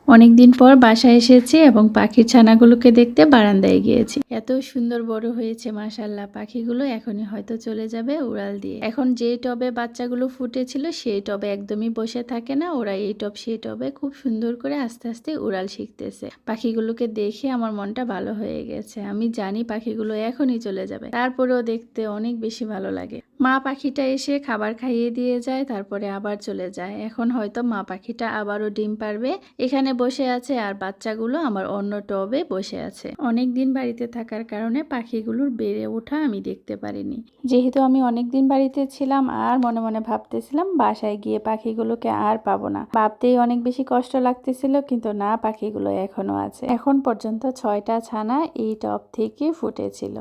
অনেকদিন পর বাসায় এসেছি এবং পাখির ছানাগুলোকে দেখতে বারান্দায় গিয়েছি। এত সুন্দর বড় হয়েছে মাশাআল্লাহ। পাখিগুলো এখনই হয়তো চলে যাবে উড়াল দিয়ে। এখন যে টবে বাচ্চাগুলো ফুটেছিল সেই টবে একদমই বসে থাকে না, ওরা এই টব সেই টবে খুব সুন্দর করে আস্তে আস্তে উড়াল শিখতেছে। পাখিগুলোকে দেখে আমার মনটা ভালো হয়ে গেছে। আমি জানি পাখিগুলো এখনই চলে যাবে, তারপরেও দেখতে অনেক বেশি ভালো লাগে। মা পাখিটা এসে খাবার খাইয়ে দিয়ে যায়, তারপরে আবার চলে যায়। এখন হয়তো মা পাখিটা আবারও ডিম পারবে। এখানে বসে আছে আর বাচ্চাগুলো আমার অন্য টবে বসে আছে। অনেক দিন বাড়িতে থাকার কারণে পাখিগুলোর বেড়ে ওঠা আমি দেখতে পারিনি। যেহেতু আমি অনেক দিন বাড়িতে ছিলাম আর মনে মনে ভাবতেছিলাম বাসায় গিয়ে পাখিগুলোকে আর পাবো না। ভাবতেই অনেক বেশি কষ্ট লাগতেছিল, কিন্তু না, পাখিগুলো এখনো আছে। এখন পর্যন্ত 6টা ছানা এই টব থেকে ফুটেছিল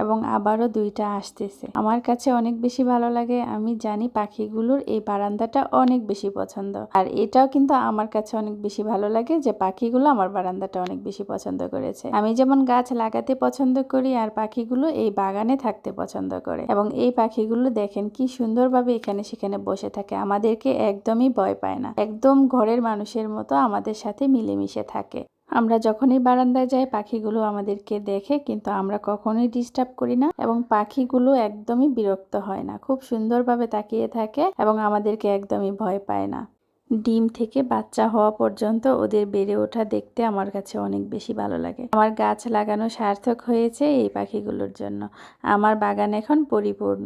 এবং আবারও 2টা আসতেছে। আমার কাছে অনেক বেশি ভালো লাগে। আমি জানি পাখিগুলোর এই বারান্দাটা অনেক বেশি পছন্দ, আর এটাও কিন্তু আমার কাছে অনেক বেশি ভালো লাগে যে পাখিগুলো আমার বারান্দাটা অনেক বেশি পছন্দ করেছে। আমি যেমন গাছ লাগাতে পছন্দ করি আর পাখিগুলো এই বাগানে থাকতে পছন্দ করে। এবং এই পাখিগুলো দেখেন কি সুন্দরভাবে এখানে সেখানে বসে থাকে, আমাদেরকে একদমই ভয় পায় না, একদম ঘরের মানুষের মতো আমাদের সাথে মিলেমিশে থাকে। আমরা যখনই বারান্দায় যাই পাখিগুলো আমাদেরকে দেখে, কিন্তু আমরা কখনোই ডিস্টার্ব করি না এবং পাখিগুলো একদমই বিরক্ত হয় না, খুব সুন্দরভাবে তাকিয়ে থাকে এবং আমাদেরকে একদমই ভয় পায় না। ডিম থেকে বাচ্চা হওয়া পর্যন্ত ওদের বেড়ে ওঠা দেখতে আমার কাছে অনেক বেশি ভালো লাগে। আমার গাছ লাগানো সার্থক হয়েছে এই পাখিগুলোর জন্য। আমার বাগান এখন পরিপূর্ণ।